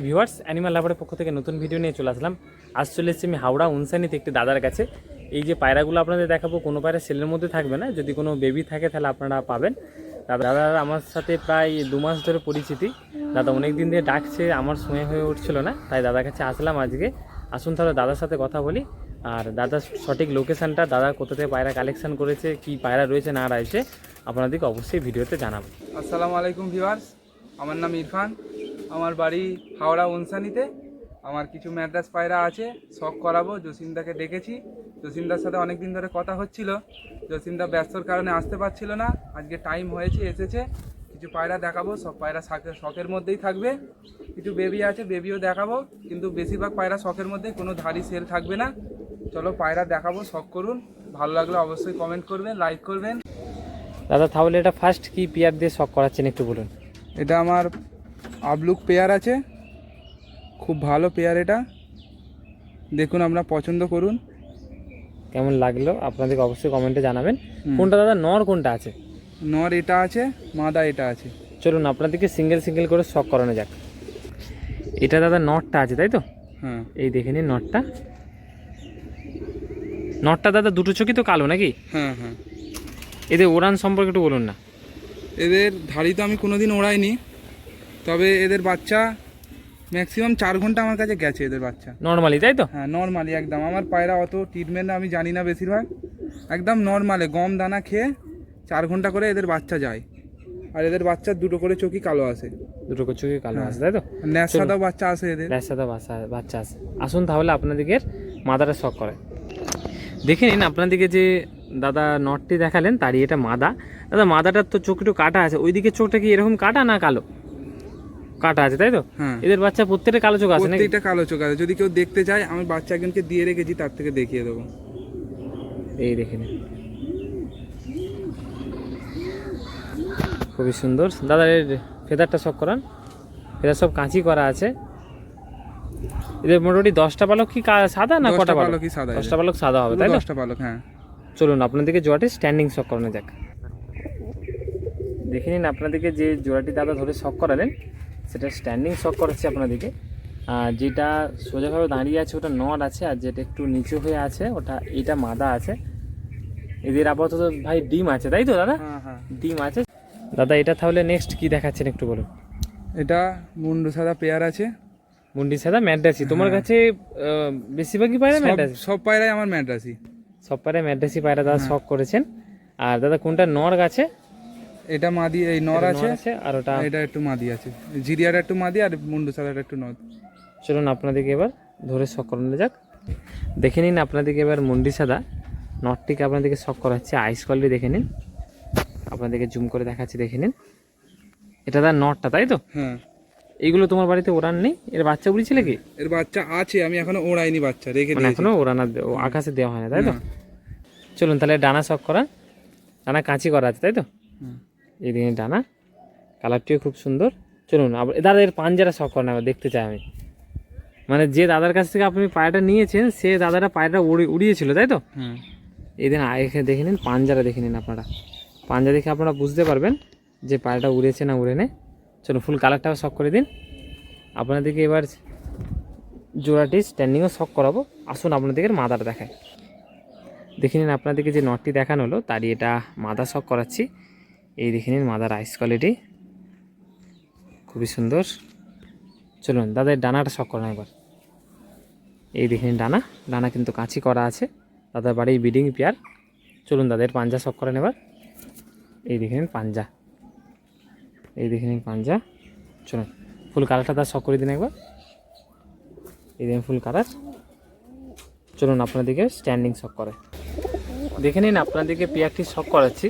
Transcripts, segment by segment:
Viewers, animal লাভারের পক্ষ থেকে নতুন ভিডিও নিয়ে চলে আসলাম। আজ চলে এসেছি আমি হাওড়া উনসানিতে একটি দাদার কাছে। এই যে পায়রাগুলো আপনাদের দেখাবো, কোনো পায়রা সেলের মধ্যে থাকবে না, যদি কোনো বেবি থাকে তাহলে আপনারা পাবেন। দাদার আমার সাথে প্রায় 2 মাস ধরে পরিচিতি। দাদা অনেক দিন দিয়ে ডাকছে, আমার সময় হয়ে উঠছিল না, তাই দাদার কাছে আসলাম আজকে। আসুন তাহলে দাদার সাথে কথা বলি, আর দাদার সঠিক লোকেশানটা, দাদা কোথা থেকে পায়রা কালেকশন করেছে, কি পায়রা রয়েছে না রয়েছে, আপনাদেরকে অবশ্যই ভিডিওতে জানাবো। আসসালামু আলাইকুম ভিউয়ার্স, আমার নাম ইরফান, আমার বাড়ি হাওড়া উনসানিতে। আমার কিছু ম্যাড্রাস পায়রা আছে, শখ করাবো। জসিমদাকে ডেকেছি, জসিমদার সাথে অনেক দিন ধরে কথা হচ্ছিল। জসিমদা ব্যস্তর কারণে আসতে পারছিল না, আজকে টাইম হয়েছে, এসেছে। কিছু পায়রা দেখাবো, সব পায়রা শখের মধ্যেই থাকবে। কিছু বেবি আছে, বেবিও দেখাবো, কিন্তু বেশিরভাগ পায়রা শখের মধ্যে, কোনো ধারি সেল থাকবে না। চলো পায়রা দেখাবো, শখ করুন। ভালো লাগলে অবশ্যই কমেন্ট করবেন, লাইক করবেন। দাদা তাহলে এটা ফার্স্ট কি পেয়ার দিয়ে শখ করাচ্ছেন একটু বলুন। এটা আমার আবলুক পেয়ার আছে, খুব ভালো পেয়ার। এটা দেখুন, আপনারা পছন্দ করুন। কেমন লাগলো আপনাদেরকে অবশ্যই কমেন্টে জানাবেন। কোনটা দাদা নর, কোনটা আছে? নর এটা আছে, মাদা এটা আছে। চলুন আপনাদেরকে সিঙ্গেল সিঙ্গেল করে শখ করানো যাক। এটা দাদা নটটা আছে তাই তো? হ্যাঁ, এই দেখে নিন নটটা। নটটা দাদা দুটো চোখই তো কালো নাকি? হ্যাঁ হ্যাঁ। এদের ওড়ান সম্পর্কে একটু বলুন না। এদের ধাড়ি তো আমি কোনোদিন ওড়াইনি, তবে এদের বাচ্চা ম্যাক্সিমাম 4 ঘন্টা আমার কাছে গেছে। এদের বাচ্চা নর্মালি তাই তো? হ্যাঁ, নর্মালি একদম। আমার পায়রা অত ট্রিটমেন্ট আমি জানি না, বেশিরভাগ একদম নর্মালে গম দানা খেয়ে 4 ঘন্টা করে এদের বাচ্চা যায়। আর এদের বাচ্চার দুটো করে চোখই কালো আসে, দুটো চোখই কালো আছে তাই তো? ন্যাস সাদাও বাচ্চা আসে এদের। সাদা বাচ্চা আছে। আসুন তাহলে আপনাদেরকে মাদাটা শখ করে দেখে নিন। আপনাদেরকে যে দাদা নটটি দেখালেন তারই এটা মাদা। দাদা মাদাটার তো চোখ একটু কাটা আছে, ওইদিকে চোখটা কি এরকম কাটা না কালো? কাটা আছে তাই তো? হ্যাঁ, এদের বাচ্চা প্রত্যেকটা কালো চোখ আছে নাকি? প্রত্যেকটা কালো চোখ আছে। যদি কেউ দেখতে চায়, আমি বাচ্চা একজনকে দিয়ে রেখেছি, তার থেকে দেখিয়ে দেবো। এই দেখে নিন, খুবই সুন্দর। দাদা এর ফেদারটা শখ করান। ফেদার সব কাঁচি করা আছে। এদের মোটামুটি 10টা পালক কি সাদা না কটা পালক? 10টা পালক সাদা হবে তাই তো? 10টা পালক, হ্যাঁ। চলুন আপনাদেরকে জোড়াটি স্ট্যান্ডিং শখ করানো যাক। দেখে নিন আপনাদেরকে যে জোড়াটি দাদা ধরে শখ করালেন সেটা স্ট্যান্ডিং শখ করাচ্ছি আপনাদেরকে। যেটা সোজাভাবে দাঁড়িয়ে আছে ওটা নর আছে, আর যেটা একটু নিচু হয়ে আছে ওটা এটা মাদা আছে। এদের আপাতত ভাই ডিম আছে তাই তো দাদা? হ্যাঁ হ্যাঁ, ডিম আছে। দাদা এটা তাহলে নেক্সট কি দেখাচ্ছেন একটু বলুন। এটা মুন্ডু সাদা পেয়ার আছে। মুন্ডি সাদা ম্যাড্রাসি তোমার কাছে বেশিরভাগই পায়রা ম্যাড্রাসি? সব পায়রাই আমার ম্যাড্রাসি। সব পায়রা ম্যাড্রাসি পায়রা দাদা শখ করেছেন। আর দাদা কোনটা নর গাছে? এটা মাদি, এই নর আছে, আর ওটা এটা একটু মাদি আছে। জিরিয়াটা একটু মাদি আর মুন্ডু সাদাটা একটু নর। চলুন আপনাদেরকে এবার ধরে শখ করানো যাক। দেখে নিন আপনাদেরকে এবার মুন্ডি সাদা নটটিকে আপনাদেরকে শখ করাচ্ছে। আইস কোয়ালিটি দেখে নিন, আপনাদেরকে জুম করে দেখাচ্ছি, দেখে নিন। এটা তার নটটা তাই তো? হ্যাঁ। এইগুলো তোমার বাড়িতে ওড়ান নেই? এর বাচ্চা উড়িয়েছিলে কি? এর বাচ্চা আছে, আমি এখনো ওড়াইনি, বাচ্চা রেখে দিয়েছি। এখনো ওড়ানা আকাশে দেওয়া হয় না তাই তো? চলুন তাহলে ডানা শখ করা। ডানা কাঁচি করা আছে তাই তো? এই দিকে ডানা, কালারটিও খুব সুন্দর। চলুন দাদা এর পাঞ্জারা শখ করেন, আবার দেখতে চাই আমি। মানে যে দাদার কাছ থেকে আপনি পায়রাটা নিয়েছেন সে দাদাটা পায়রাটা উড়িয়েছিল তাই তো? এই দিন এখানে দেখে নিন, পাঞ্জারা দেখে নিন আপনারা। পাঞ্জা দেখে আপনারা বুঝতে পারবেন যে পায়রাটা উড়েছে না উড়ে নেই। চলুন ফুল কালারটাও শখ করে দিন। আপনাদেরকে এবার জোড়াটি স্ট্যান্ডিংও শখ করাবো। আসুন আপনাদেরকে মাদাটা দেখায়। দেখে নিন আপনাদেরকে যে নটটি দেখানো হলো তারই এটা মাদা শখ করাচ্ছি। এই দেখে নিন মাদার আইস কোয়ালিটি খুবই সুন্দর। চলুন দাদা এর ডানাটা শখ করানো একবার। এই দেখে নিন ডানা কিন্তু কাঁচি করা আছে। দাদার বাড়ি ব্রিডিং পেয়ার। চলুন দাদা এর পাঞ্জা শখ করেন এবার। এই দেখে নিন পাঞ্জা, এই দেখে নিন পাঞ্জা। চলুন ফুল কালারটা তার শখ করে দিন একবার। এই দেখুন ফুল কালার। চলুন আপনাদেরকে স্ট্যান্ডিং শখ করে দেখে নিন। আপনাদেরকে পেয়ারটি শখ করাচ্ছি,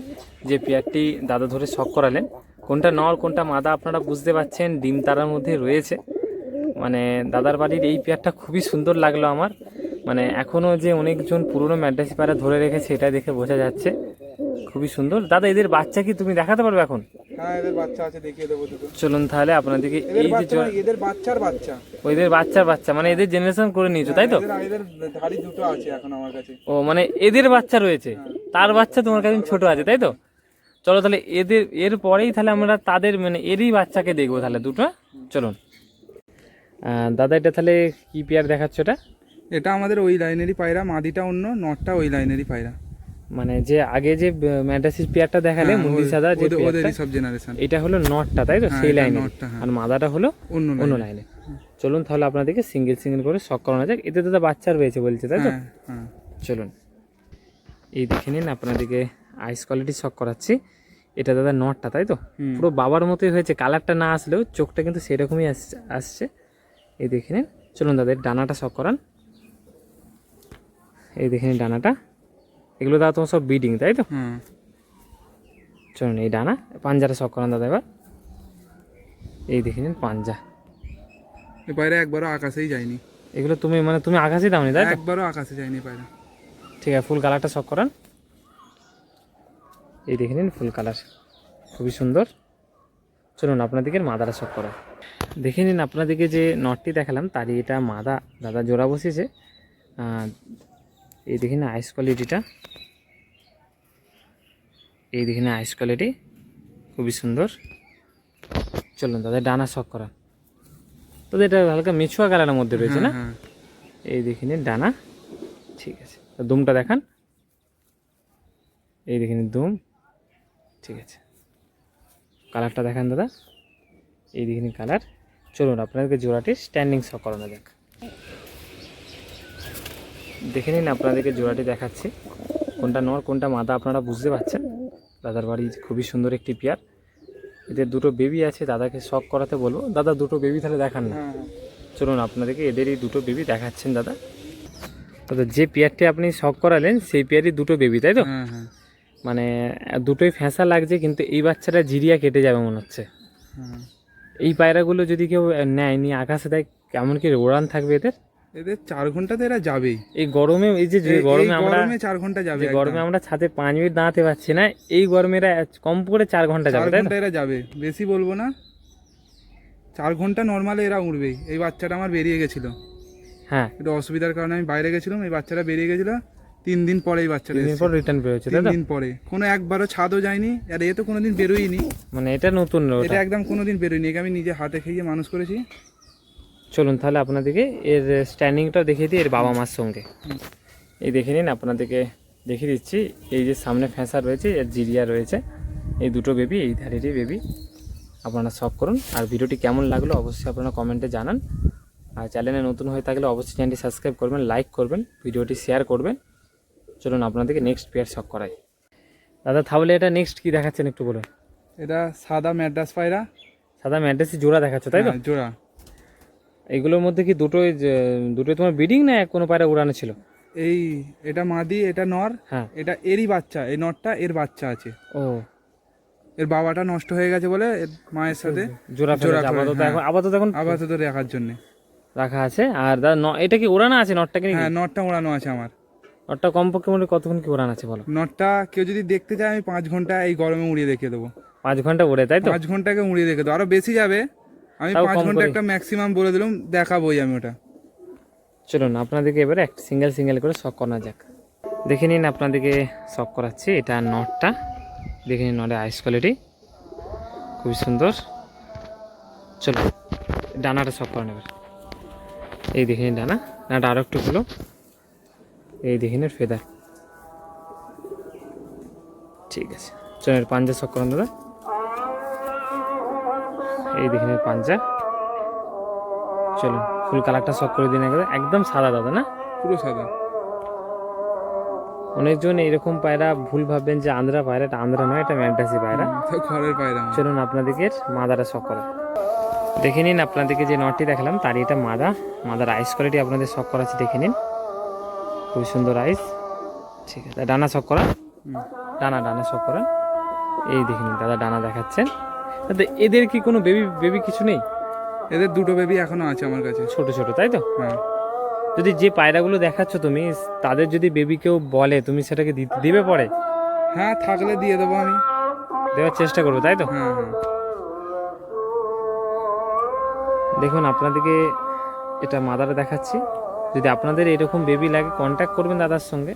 যে পেয়ারটি দাদা ধরে শখ করালেন। কোনটা নর কোনটা মাদা আপনারা বুঝতে পারছেন, ডিম তারার মধ্যে রয়েছে। মানে দাদার বাড়ির এই পেয়ারটা খুবই সুন্দর লাগলো আমার। মানে এখনও যে অনেকজন পুরনো ম্যাড্রাসি পায়রা ধরে রেখেছে এটা দেখে বোঝা যাচ্ছে, খুবই সুন্দর। দাদা এদের বাচ্চা কি তুমি দেখাতে পারবে এখন? হ্যাঁ, এদের বাচ্চা আছে, দেখিয়ে দেবো দুটো। চলুন তাহলে আপনাদেরকে এই যে এদের বাচ্চার বাচ্চা, ওইদের বাচ্চা মানে এদের জেনারেশন করে নিয়েছো তাই তো? এদের ধাড়ি দুটো আছে এখন আমার কাছে। ও মানে এদের বাচ্চা রয়েছে, তার বাচ্চা তোমার কাছে ছোট আছে তাই তো? চলো তাহলে এর পরেই তাহলে আমরা তাদের মানে এরই বাচ্চাকে দেখবো তাহলে দুটো। চলুন দাদা এটা তাহলে কি পেয়ার দেখাচ্ছ এটা? এটা আমাদের ওই লাইনেরই পায়রা, মাদিটা অন্য, নটটা ওই লাইনেরই পায়রা। মানে যে আগে যে ম্যাড্রাসিস পেয়ারটা দেখালে হ্যাঁ, মুন্ডি সাদা যে ওদেরই পেয়ারটা, সব জেনারেশন। এটা হলো নটটা তাই তো, হ্যাঁ, সেই এটা লাইনে, নটটা, হ্যাঁ। আর মাদাটা হলো অন্য অন্য লাইনে। লাইনে। চলুন তাহলে আপনাদেরকে সিঙ্গেল সিঙ্গেল করে শখ করানো যাক। এতে দাদা বাচ্চা রয়েছে বলছে তাই তো? হ্যাঁ, হ্যাঁ। চলুন এই দেখে নিন, আপনাদেরকে আইস কোয়ালিটি শখ করাচ্ছি। এটা দাদা নটটা তাই তো? হুম। পুরো বাবার মতোই হয়েছে, কালারটা না আসলেও চোখটা কিন্তু সেরকমই আসছে। এই দেখে নিন। চলুন দাদা এর ডানাটা শখ করান। এই দেখে নিন ডানাটা, এগুলো দাদা তোমার সব বিডিং তাই তো? হ্যাঁ। চলুন এই ডানা, পাঞ্জাটা শখ করান দাদা এবার। এই দেখে নিন পাঞ্জা, এই পায়রা একবারও আকাশেই যায়নি। এগুলো তুমি মানে তুমি আকাশে দাওনি তাই তো? একবারও আকাশে যায়নি পায়রা। ঠিক আছে, ফুল কালারটা শখ করান। এই দেখে নিন ফুল কালার, খুবই সুন্দর। চলুন আপনাদেরকে মাদাটা শখ করা দেখে নিন। আপনাদেরকে যে নটটি দেখালাম তারই এটা মাদা দাদা জোড়া বসিয়েছে। এই দেখে নিন আইস কোয়ালিটিটা, এই দেখে নিন আইস কোয়ালিটি খুবই সুন্দর। চলুন দাদা ডানা শখ করা, তো এটা হালকা মিছুয়া কালারের মধ্যে রয়েছে না? হ্যাঁ, এই দেখে নিন ডানা, ঠিক আছে। তো দুমটা দেখান, এই দেখে নিন দুম, ঠিক আছে। কালারটা দেখান দাদা, এই দেখে নিন কালার। চলুন আপনাদেরকে জোড়াটি স্ট্যান্ডিং শখ করানো যাক। দেখে নিন আপনাদেরকে জোড়াটি দেখাচ্ছি, কোনটা নর কোনটা মাদা আপনারা বুঝতে পারছেন। দাদার বাড়ি খুবই সুন্দর একটি পেয়ার, এদের দুটো বেবি আছে, দাদাকে শখ করাতে বলবো। দাদা দুটো বেবি তাহলে দেখান না। হ্যাঁ। চলুন আপনাদেরকে এদেরই দুটো বেবি দেখাচ্ছেন দাদা। দাদা যে পেয়ারটি আপনি শখ করালেন সেই পেয়ারই দুটো বেবি তাই তো? হ্যাঁ, হ্যাঁ, মানে দুটোই ফ্যাঁসা লাগছে, কিন্তু এই বাচ্চাটা জিরিয়া কেটে যাবে মনে হচ্ছে। হ্যাঁ। এই পায়রাগুলো যদি কেউ নেয়, নিয়ে আকাশে দেয়, কেমন কি উড়ান থাকবে এদের? এদের 4 ঘন্টাতে এরা যাবেই। এই গরমে, এই যে গরমে আমরা 4 ঘন্টা যাবে। যে গরমে আমরা ছাদে 5 মিনিট দাঁড়াতে পারছি না, এই গরমে এরা কম করে 4 ঘন্টা 4 যাবে তাই তো? ঘন্টা এরা যাবে, বেশি বলবো না, 4 ঘন্টা নর্মালি এরা উড়বেই। এই বাচ্চাটা আমার বেরিয়ে গেছিল, হ্যাঁ, একটু অসুবিধার কারণে আমি বাইরে গেছিলাম, এই বাচ্চাটা বেরিয়ে গেছিল 3 দিন পরে। এই বাচ্চাটা 3 দিন পর রিটার্ন বেরোচ্ছে তাই 3 তো? দিন পরে, কোনো একবারও ছাদও যায়নি, আর এ তো কোনোদিন বেরোয়নি। মানে এটা নতুন ওটা। এটা একদম কোনোদিন বেরোয়নি, একে আমি নিজে হাতে খেয়ে মানুষ করেছি। চলুন তাহলে আপনাদেরকে এর স্ট্যান্ডিংটাও দেখিয়ে দিই এর বাবা মার সঙ্গে। এই দেখে নিন, আপনাদেরকে দেখিয়ে দিচ্ছি। এই যে সামনে ফ্যাঁসা রয়েছে, এর জিরিয়া রয়েছে, এই দুটো বেবি, এই ধারেরই বেবি। আপনারা শখ করুন। আর ভিডিওটি কেমন লাগলো অবশ্যই আপনারা কমেন্টে জানান। আর চ্যানেলে নতুন হয়ে থাকলে অবশ্যই চ্যানেলটি সাবস্ক্রাইব করবেন, লাইক করবেন, ভিডিওটি শেয়ার করবেন। চলুন আপনাদেরকে নেক্সট পেয়ার শখ করাই। দাদা তাহলে এটা নেক্সট কি দেখাচ্ছেন একটু বলুন। এটা সাদা ম্যাড্রাস পায়রা। সাদা ম্যাড্রেসি জোড়া দেখাচ্ছ তাই তো? হ্যাঁ, জোড়া। এগুলোর মধ্যে কি দুটোই তোমার ব্রিডিং না কোনো পায়রা উড়ানো ছিল? এটা মাদি, এটা নর। হ্যাঁ। এটা এরই বাচ্চা, এই নরটা এর বাচ্চা আছে। ও, এর বাবাটা নষ্ট হয়ে গেছে বলে এর মায়ের সাথে জোড়া জোড়া ফেলেছে করে, আপাতত। হ্যাঁ। এখন আপাতত আপাতত রাখার জন্য। রাখা আছে। আর দাদা এটা কি ওড়ানো আছে নটটা কি? হ্যাঁ, নটটা ওড়ানো আছে আমার। নটটা কমপক্ষে মনে হয় কতক্ষণ কি ওড়ানো আছে বলো? নটটা কেউ যদি দেখতে চায় আমি 5 ঘন্টা এই গরমে উড়িয়ে দেখিয়ে দেবো। 5 ঘন্টা ওড়ে তাই তো? 5 ঘন্টাকে উড়িয়ে দেখে দেবো, আরো বেশি যাবে। আমি তাও 5 কম ঘন্টা করে। একটা ম্যাক্সিমাম বলে দিলাম, দেখাবোই আমি ওটা। চলুন আপনাদেরকে এবারে একটা সিঙ্গেল সিঙ্গেল করে শখ করা যাক। দেখে নিন আপনাদেরকে শখ করাচ্ছি। এটা নটটা দেখে নিন, নটের আইস কোয়ালিটি খুবই সুন্দর। চলো ডানাটা শখ করেন এবার। এই দেখে নিন ডানাটা আরও একটু হলো। এই দেখে নিন ফেদার, ঠিক আছে। চলেন পাঞ্জা শখ করেন দাদা। এই দেখে নিন পাঞ্জা। চলুন ফুল কালারটা শখ করে দিন একদম সাদা দাদা না? পুরো সাদা। অনেকজন এইরকম পায়রা ভুল ভাববেন যে আন্ধ্রা পায়রা, এটা আন্ধ্রা নয়, এটা ম্যান্টাসি পায়রা। তো ঘরের পায়রা আমার। চলুন আপনাদেরকে মাদাটা শখ করে দেখে নিন। আপনাদেরকে যে নটটি দেখালাম তারই এটা মাদার আইস কোয়ালিটি আপনাদের শখ করাচ্ছি, দেখে নিন খুবই সুন্দর আইস। ঠিক আছে, ডানা শখ করা, ডানা শখ করেন। এই দেখে নিন দাদা ডানা দেখাচ্ছেন। দাদা এদের কি কোনো বেবি কিছু নেই? এদের দুটো বেবি এখনো আছে আমার কাছে, ছোট ছোট তাই তো? হ্যাঁ। যদি যে পায়রাগুলো দেখাচ্ছ তুমি, তাদের যদি বেবি কেউ বলে, তুমি সেটাকে দিবে পরে? হ্যাঁ, থাকলে দিয়ে দেবো আমি, দেওয়ার চেষ্টা করবো তাই তো? হ্যাঁ, হ্যাঁ। দেখুন আপনাদেরকে এটা মাদারে দেখাচ্ছি। যদি আপনাদের এরকম বেবি লাগে কন্ট্যাক্ট করবেন দাদার সঙ্গে।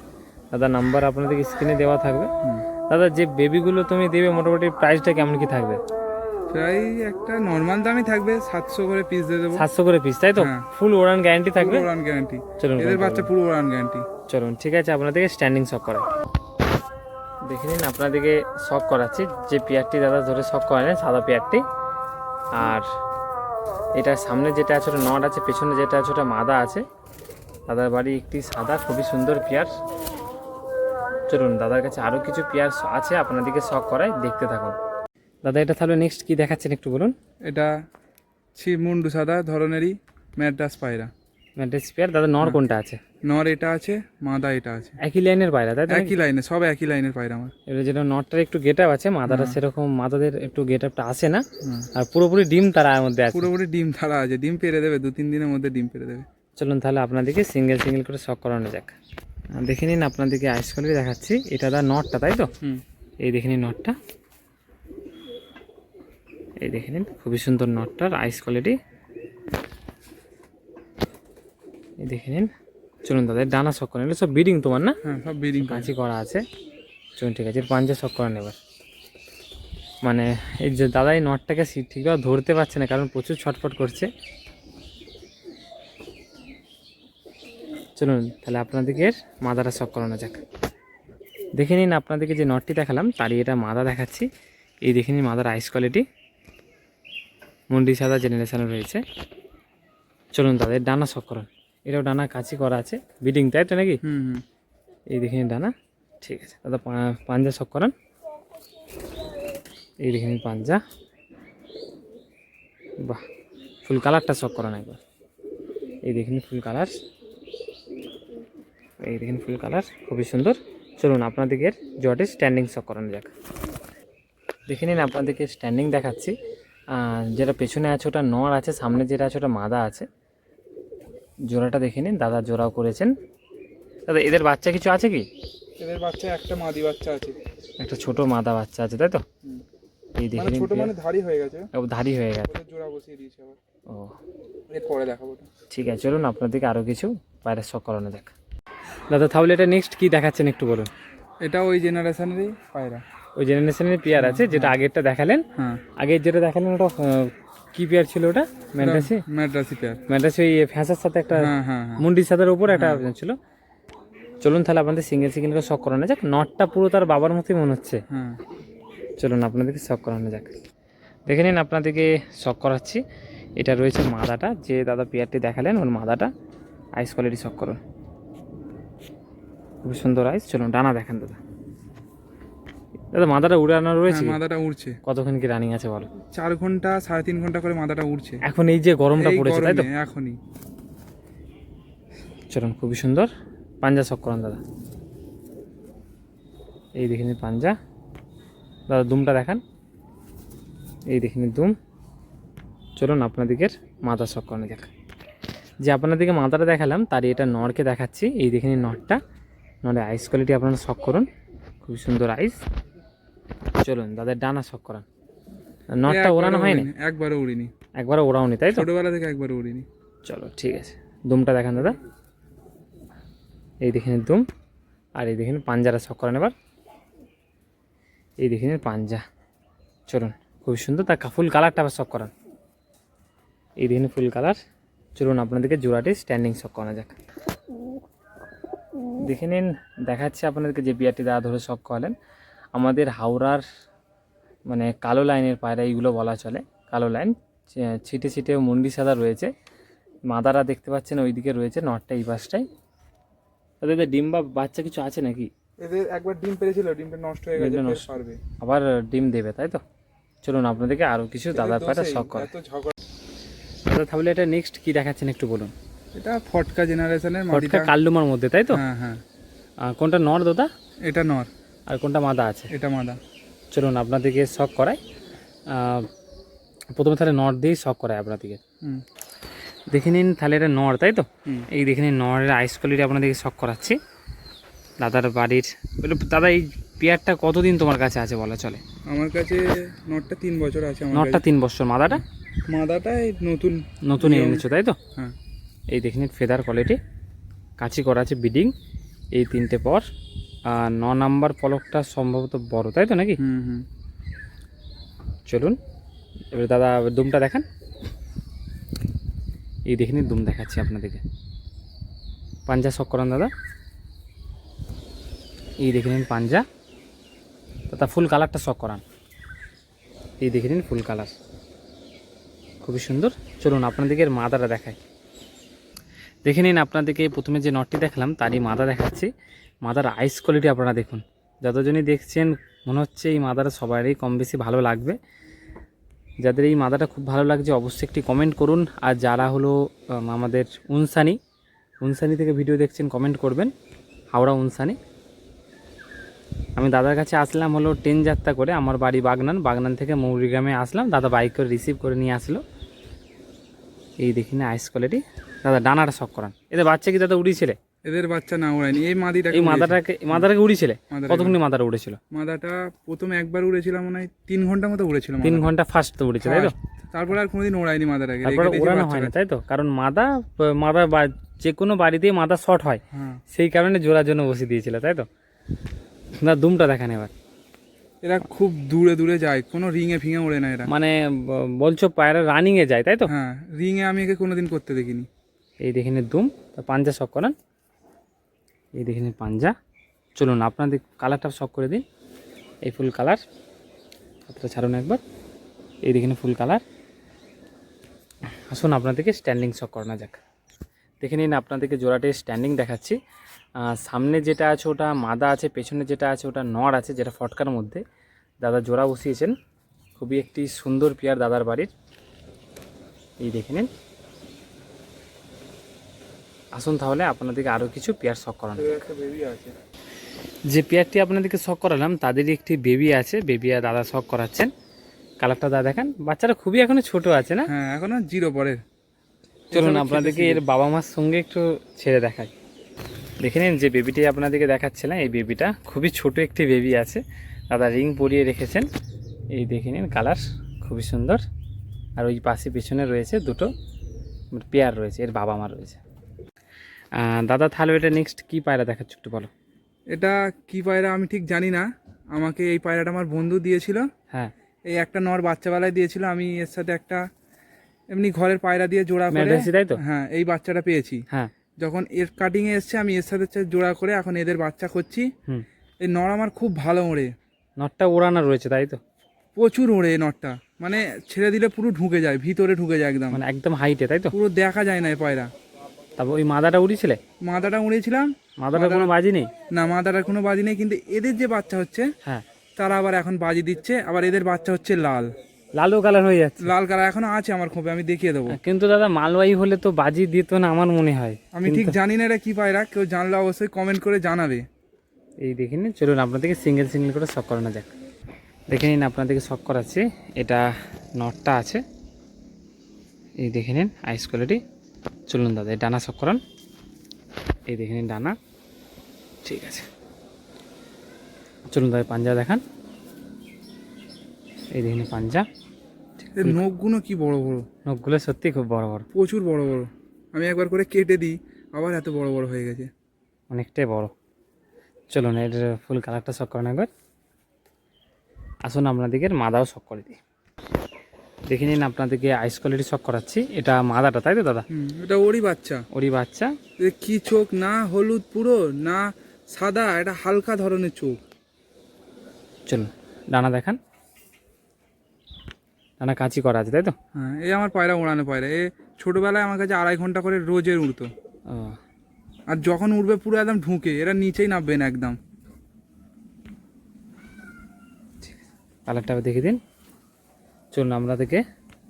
দাদার নাম্বার আপনাদেরকে স্ক্রিনে দেওয়া থাকবে। দাদা যে বেবিগুলো তুমি দেবে মোটামুটি প্রাইসটা কেমন কি থাকবে? প্রায় একটা নর্মাল দামই থাকবে, 700 করে পিস দিয়ে দেবো। 700 করে পিস, তাই তো? হ্যাঁ। ফুল ওড়ান গ্যারান্টি থাকবে? পুরো রান গ্যারান্টি। চলুন এদের বাচ্চা পুরো রান গ্যারান্টি। চলুন ঠিক আছে, আপনাদেরকে স্ট্যান্ডিং শক করা দেখে নিন। আপনাদেরকে শক করাচ্ছি যে পেয়ারটি দাদা ধরে শক করেন, সাদা পেয়ারটি। আর এটার সামনে যেটা আছে ওটা নট আছে, পেছনে যেটা আছে ওটা মাদা আছে। দাদার বাড়ি একটি সাদা খুবই সুন্দর পেয়ার। চলুন দাদার কাছে আরও কিছু পেয়ার আছে, আপনাদেরকে শক করায়, দেখতে থাকুন। দাদা এটা তাহলে নেক্সট কি দেখাচ্ছেন একটু বলুন। এটা মুন্ডু সাদা ধরনেরই ম্যাড্রাস পায়রা। ম্যাড্রাস পেয়ার। দাদা নর কোনটা আছে? নর এটা আছে, মাদা এটা আছে। একই লাইনের পায়রা তাই তো? একই লাইনে, সব একই লাইনের পায়রা আমার। এবার যেটা নটটার একটু গেট আপ আছে, মাদাটা সেরকম মাদাদের একটু গেট আপটা আসে না। আর পুরোপুরি ডিম তারা এর মধ্যে আছে। পুরোপুরি ডিম ছাড়া আছে, ডিম পেরে দেবে 2-3 দিনের মধ্যে ডিম পেরে দেবে। চলুন তাহলে আপনাদেরকে সিঙ্গেল সিঙ্গেল করে শক করানো যাক। দেখে নিন, আপনাদেরকে আইস কোয়ালিটি দেখাচ্ছি। এটা দা নটটা তাই তো? এই দেখে নিন নটটা, এই দেখে নিন খুবই সুন্দর নটটার আইস কোয়ালিটি, এই দেখে নিন। চলুন দাদা ডানা শক করেন, সব বিডিং তোমার না? হ্যাঁ, সব ব্রিডিং কাঁচি করা আছে। চলুন ঠিক আছে, এর পাঞ্জা শক করেন এবার। মানে এই যে দাদা এই নটটাকে ঠিকভাবে ধরতে পারছে না, কারণ প্রচুর ছটফট করছে। চলুন তাহলে আপনাদেরকে মাদাটা শক করানো যাক। দেখে নিন, আপনাদেরকে যে নটটি দেখালাম তারই এটা মাদা দেখাচ্ছি। এই দেখে নিন মাদার আইস কোয়ালিটি, মুন্ডি সাদা জেনারেশনে রয়েছে। চলুন দাদা এর ডানা শক করান। এটাও ডানা কাঁচি করা আছে, বিডিং তাই তো নাকি? এই দেখে নিন ডানা। ঠিক আছে দাদা, পাঞ্জা শক করান। এই দেখে নিন পাঞ্জা, বাহ। ফুল কালারটা শক করান একবার। এই দেখে নিন ফুল কালার, এই দেখেন ফুল কালার খুবই সুন্দর। চলুন আপনাদেরকে জটে স্ট্যান্ডিং শক করানো যাক। দেখে নিন, আপনাদেরকে স্ট্যান্ডিং দেখাচ্ছি। যেটা পেছনে আছে ওটা নর আছে, সামনে যেটা আছে ওটা মাদা আছে। জোড়াটা দেখে নিন, দাদা জোড়াও করেছেন। দাদা এদের বাচ্চা কিছু আছে কি? এদের বাচ্চা একটা মাদি বাচ্চা আছে, একটা ছোট মাদা বাচ্চা আছে তাই তো? এই দেখে নিন, ছোট মানে ধাড়ি হয়ে গেছে, ধারি হয়ে গেছে। জোড়া বসিয়ে দিয়েছে আবার। ও এর পরে দেখাবো। ঠিক আছে, চলুন আপনাদেরকে আরও কিছু বাইরে শক করানো যাক। দাদা তাহলে এটা নেক্সট কি দেখাচ্ছেন একটু বলুন। এটা ওই জেনারেশনেরই পায়রা, ওই জেনারেশনের পেয়ার আছে, যেটা আগেরটা দেখালেন। হ্যাঁ আগের যেটা দেখালেন ওটা কি পেয়ার ছিল ওটা? ম্যাড্রাসি। ম্যাড্রাসি পেয়ার। ম্যাড্রাসি ওই ফ্যাঁসার সাথে একটা হ্যাঁ হ্যাঁ হ্যাঁ। মুন্ডি সাদার উপর একটা ছিল। চলুন তাহলে আপনাদের সিঙ্গেল সিঙ্গেল করে শক করানো যাক। নটটা পুরো তার বাবার মতোই মনে হচ্ছে। হ্যাঁ চলুন আপনাদেরকে শক করানো যাক। দেখে নিন, আপনাদেরকে শক করাচ্ছি। এটা রয়েছে মাদাটা, যে দাদা পেয়ারটি দেখালেন ওর মাদাটা। আইস কোয়ালিটি শক করুন, খুব সুন্দর আইস। চলুন ডানা দেখেন দাদা। দাদা মাদাটা উড়ানো রয়েছে? মাদাটা উড়ছে। কতক্ষণ কি রানিং আছে বলো? 4 ঘন্টা 3.5 ঘন্টা করে মাদাটা উড়ছে এখন এই যে গরমটা পড়েছে তাই তো? এখনই। চলুন খুবই সুন্দর। পাঞ্জা শক করান দাদা। এই দেখে নিন পাঞ্জা। দাদা দুমটা দেখান। এই দেখে নিন দুম। চলুন আপনাদেরকে মাথা শক করানো যাক। যে আপনাদেরকে মাথাটা দেখালাম তারই এটা নরকে দেখাচ্ছি। এই দেখে নিন নরটা, নরের আইস কোয়ালিটি আপনারা শক করুন, খুবই সুন্দর আইস। চলুন দাদা ডানা শক করান। নরটা ওড়ানো হয়নি? একবারও উড়িনি। একবারও ওড়াওনি তাই তো? ছোটবেলা থেকে একবারও উড়িনি। চলো ঠিক আছে, দুমটা দেখান দাদা। এই দেখে নিন দুম, আর এই দেখে নিন পাঞ্জারা শক করেন এবার। এই দেখে নিন পাঞ্জা। চলুন খুব সুন্দর, তার ফুল কালারটা আবার শক করান। এই দেখে নিন ফুল কালার। চলুন আপনাদেরকে জোড়াটি স্ট্যান্ডিং শক করা যাক। দেখে নিন, দেখাচ্ছে আপনাদেরকে যে বিয়ারটি দাদা ধরে শক করালেন। আমাদের হাওড়ার মানে কালো লাইনের পায়রা এইগুলো বলা চলে। কালো লাইন, ছিটে ছিটে মুন্ডি সাদা রয়েছে। মাদারা দেখতে পাচ্ছেন ওইদিকে রয়েছে, নটটা এই পাশটায়। তাদের ডিম বা বাচ্চা কিছু আছে নাকি? এদের একবার ডিম পেরেছিল, ডিমটা নষ্ট হয়ে গেছে, ফের পারবে আবার ডিম দেবে তাই তো? চলুন আপনাদেরকে আরও কিছু দাদার পায়রা শক করা। দাদা তাহলে এটা নেক্সট কি দেখাচ্ছেন একটু বলুন। এটা ফটকা জেনারেশনের ফটকা কাল্লুমার মধ্যে তাই তো? হ্যাঁ হ্যাঁ। কোনটা নর দাদা? এটা নর, আর কোনটা মাদা আছে? এটা মাদা। চলুন আপনাদেরকে শক করাই। প্রথমে তাহলে নর দিয়েই শক করাই আপনাদেরকে। দেখে নিন তাহলে এটা নর তাই তো? এই দেখে নিন নরের আইস কোয়ালিটি আপনাদেরকে শক করাচ্ছি। দাদার বাড়ির দাদা এই পেয়ারটা কতদিন তোমার কাছে আছে বলা চলে? আমার কাছে নটটা 3 বছর আছে। নটটা 3 বছর, মাদাটা? মাদাটা নতুন নতুন এনেছো তাই তো? হ্যাঁ। এই দেখে নিন ফেদার কোয়ালিটি, কাঁচি করা আছে, বিডিং। এই 3টে পর 9 নাম্বার পলকটা সম্ভবত বড় তাই তো নাকি? চলুন এবারে দাদা দুমটা দেখান। এই দেখে নিন, দুম দেখাচ্ছি আপনাদেরকে। পাঞ্জা শখ করান দাদা। এই দেখে নিন পাঞ্জা। দাদা ফুল কালারটা শখ করান। এই দেখে নিন ফুল কালার, খুবই সুন্দর। চলুন আপনাদেরকে এর মাদাটা দেখাই। দেখে নিন, আপনাদেরকে প্রথমে যে নটটি দেখালাম তারই মাদা দেখাচ্ছি। মাদার আইস কোয়ালিটি আপনারা দেখুন। যতজনই দেখছেন মনে হচ্ছে এই মাদাটা সবারই কম বেশি ভালো লাগবে। যাদের এই মাদাটা খুব ভালো লাগছে অবশ্যই একটি কমেন্ট করুন। আর যারা হলো আমাদের উনসানি থেকে ভিডিও দেখছেন কমেন্ট করবেন, হাওড়া উনসানি। আমি দাদার কাছে আসলাম হলো ট্রেন যাত্রা করে, আমার বাড়ি বাগনান থেকে মৌরিগ্রামে আসলাম। দাদা বাইক করে রিসিভ করে নিয়ে আসলো। এই দেখি না আইস কোয়ালিটি। দাদা ডানাটা শখ করান। এদের বাচ্চা কি দাদা উড়িয়েছিলে? এদের বাচ্চা না উড়ায়নি, এই এই মাদাটাকে উড়িয়েছিলে? কতক্ষণ মাদাটা উড়েছিল? মাদাটা প্রথমে একবার উড়েছিলাম মনে হয় 3 ঘন্টা মতো উড়েছিল। 3 ঘন্টা ফার্স্ট তো উড়েছে তাই তো? তারপর আর কোনোদিন ওড়ায়নি মাদাটাকে, তারপরে ওড়ানো হয় না তাই তো? কারণ মাদা যে কোনো বাড়িতেই মাদা শর্ট হয়, সেই কারণে জোড়ার জন্য বসে দিয়েছিল তাই তো? না দুমটা দেখান এবার। এরা খুব দূরে দূরে যায়, কোনো রিঙে ফিঙে ওড়ে না এরা। মানে বলছো পায়রা রানিং এ যায় তাই তো? হ্যাঁ, রিঙে আমি একে কোনোদিন করতে দেখিনি। এই দেখে নিন দুম, পাঞ্জা শখ করান। এই দেখে নিন পাঞ্জা। চলুন আপনাদের কালারটা শখ করে দিন। এই ফুল কালার, হাতটা ছাড়ুন একবার। এই দেখে নিন ফুল কালার। আসুন আপনাদেরকে স্ট্যান্ডিং শখ করানো যাক। দেখে নিন, আপনাদেরকে জোড়াটে স্ট্যান্ডিং দেখাচ্ছি। সামনে যেটা আছে ওটা মাদা আছে, পেছনে যেটা আছে ওটা নর আছে, যেটা ফটকার মধ্যে দাদা জোড়া বসিয়েছেন। খুবই একটি সুন্দর পেয়ার দাদার বাড়ির। এই দেখে নিন। আসুন তাহলে আপনাদেরকে আরও কিছু পেয়ার শখ করানো। যে পেয়ারটি আপনাদেরকে শখ করালাম তাদেরই একটি বেবি আছে, বেবি আর দাদা শখ করাচ্ছেন। কালারটা দাদা দেখান। বাচ্চারা খুবই এখনো ছোট আছে না? হ্যাঁ, এখনো 0 পরের। চলুন আপনাদেরকে এর বাবা মার সঙ্গে একটু ছেড়ে দেখাই। দেখে নিন যে বেবিটি আপনাদেরকে দেখাচ্ছিলাম, এই বেবিটা খুবই ছোট একটি বেবি আছে। দাদা রিং পরিয়ে রেখেছেন। এই দেখে নিন কালার খুবই সুন্দর। আর ওই পাশে পিছনে রয়েছে দুটো পেয়ার রয়েছে, এর বাবা মা রয়েছে। দাদা তাহলে এটা নেক্সট কি পায়রা দেখাচ্ছ একটু বলো। এটা কি পায়রা আমি ঠিক জানি না, আমাকে এই পায়রাটা আমার বন্ধু দিয়েছিল। হ্যাঁ, এই একটা নর বাচ্চাবেলায় দিয়েছিল, আমি এর সাথে একটা এমনি ঘরের পায়রা দিয়ে জোড়া করে, ম্যাড্রাসি তাই তো? হ্যাঁ, এই বাচ্চাটা পেয়েছি। হ্যাঁ, যখন এর কাটিং এ এসছে আমি এর সাথে জোড়া করে এখন এদের বাচ্চা করছি। এই নর আমার খুব ভালো ওড়ে। নটটা ওড়ানো রয়েছে তাই তো? প্রচুর ওড়ে এই নরটা, মানে ছেড়ে দিলে পুরো ঢুকে যায়, ভিতরে ঢুকে যায় একদম, মানে একদম হাইটে তাই তো? পুরো দেখা যায় না এই পায়রা। তারপর ওই মাদাটা উড়িয়েছিলে? মাদাটা উড়েছিলাম। মাদাটা কোনো বাজি নেই? না, মাদাটার কোনো বাজি নেই, কিন্তু এদের যে বাচ্চা হচ্ছে হ্যাঁ, তারা আবার এখন বাজি দিচ্ছে। আবার এদের বাচ্চা হচ্ছে লাল কালার হয়ে যাচ্ছে। লাল কালার এখনো আছে আমার খোপে, আমি দেখিয়ে দেবো। কিন্তু দাদা মালওয়াই হলে তো বাজি দিত না আমার মনে হয়। আমি ঠিক জানি না এটা কি পায়রা, কেউ জানলে অবশ্যই কমেন্ট করে জানাবে। এই দেখে নিন, চলুন আপনাদেরকে সিঙ্গেল করে শখ করানো যাক। দেখে নিন আপনাদেরকে শখ করাচ্ছি। এটা নটটা আছে, এই দেখে নিন আইস কোয়ালিটি। চলুন দাদা এই ডানা শখ করান। এই দেখে নিন ডানা, ঠিক আছে। চলুন দাদা পাঞ্জা দেখান। এই দেখে নিন পাঞ্জা। এর নখগুলো কি বড় বড়, নখগুলো সত্যি খুব বড় বড়, প্রচুর বড় বড়। আমি একবার করে কেটে দিই, আবার এত বড় বড় হয়ে গেছে, অনেকটাই বড়। চলুন এর ফুল কালারটা শখ করানো একবার। আসুন আপনাদেরকে মাদাও শখ করে দিই। দেখে নিন আপনাদেরকে আইস কোয়ালিটি শখ করাচ্ছি। এটা মাদাটা তাই তো দাদা? এটা ওরই বাচ্চা। ওরই বাচ্চা। কি চোখ, না হলুদ পুরো না সাদা, এটা হালকা ধরনের চোখ। চলুন ডানা দেখান। ডানা কাঁচি করা আছে তাই তো? হ্যাঁ, এই আমার পায়রা ওড়ানো পায়রা। এ ছোটবেলায় আমার কাছে 2.5 ঘন্টা করে রোজের উড়তো। ও, আর যখন উড়বে পুরো একদম ঢুকে, এরা নিচেই নামবে না একদম। কালারটা দেখে দিন। চলুন আপনাদেরকে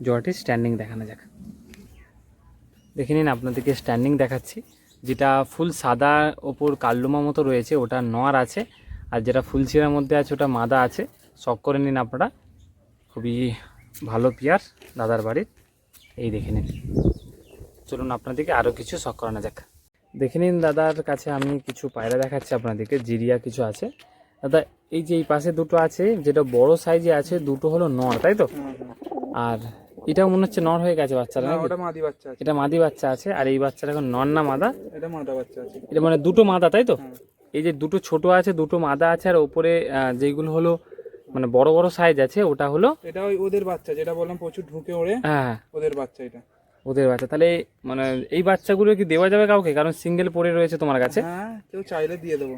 জোড়াটি স্ট্যান্ডিং দেখানো যাক। দেখে নিন আপনাদেরকে স্ট্যান্ডিং দেখাচ্ছি। যেটা ফুল সাদা ওপর কাল্লুমা মতো রয়েছে ওটা নর আছে, আর যেটা ফুল ছিঁড়ার মধ্যে আছে ওটা মাদা আছে। শখ করে নিন আপনারা, খুবই ভালো পেয়ার দাদার বাড়ির। এই দেখে নিন। চলুন আপনাদেরকে আরও কিছু শখ করানো যাক। দেখে নিন দাদার কাছে আমি কিছু পায়রা দেখাচ্ছি আপনাদেরকে, জিরিয়া কিছু আছে। দাদা এই যে এই পাশে দুটো আছে, যেটা বড় সাইজে আছে দুটো হলো নর তাই তো? আর এটাও মনে হচ্ছে নর হয়ে গেছে বাচ্চারা। ওটা মাদি বাচ্চা আছে। এটা মাদি বাচ্চা আছে, আর এই বাচ্চাটা এখন নর না মাদা? এটা মাদা বাচ্চা আছে। এটা মানে দুটো মাদা তাই তো? এই যে দুটো ছোট আছে, দুটো মাদা আছে, আর ওপরে যেগুলো হলো মানে বড় বড় সাইজ আছে, ওটা হলো এটা ওই ওদের বাচ্চা, যেটা বললাম প্রচুর ঢুকে ওড়ে, হ্যাঁ ওদের বাচ্চা এটা। ওদের বাচ্চা। তাহলে মানে এই বাচ্চাগুলো কি দেওয়া যাবে কাউকে, কারণ সিঙ্গেল পড়ে রয়েছে তোমার কাছে? হ্যাঁ, কেউ চাইলে দিয়ে দেবো।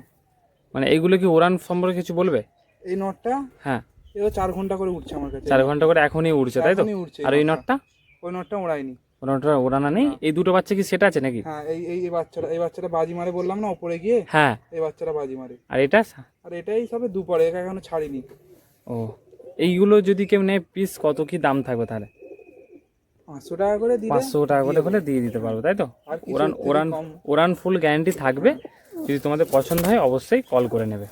মানে এইগুলো কি ওড়ান সম্পর্কে কিছু বলবে? এই নটটা হ্যাঁ, এও 4 ঘন্টা করে উঠছে আমার কাছে। 4 ঘন্টা করে এখনই উড়ছে তাই তো? এখনই উঠছে আর ওই নটটা? ওই নটটা ওড়াইনি। ওটা ওড়ানা নেই? এই দুটো বাচ্চা কি সেটা আছে নাকি? হ্যাঁ, এই বাচ্চাটা বাজি মারে বললাম না ওপরে গিয়ে, হ্যাঁ। এই বাচ্চাটা বাজি মারে। আর এটা? আর এটাই সবে দুপারে, একা এখনো ছাড়িনি। ও, এইগুলো যদি কেউ নেয় পিস কত কি দাম থাকবে তাহলে? 500 টাকা করে দিলে 500 টাকা করে হলে দিয়ে দিতে পারবো তাই তো? আর কিছু ওড়ান থেকে ওড়ান কম। ওড়ান ফুল গ্যারান্টি থাকবে। যদি তোমাদের পছন্দ হয় অবশ্যই কল করে নেবে।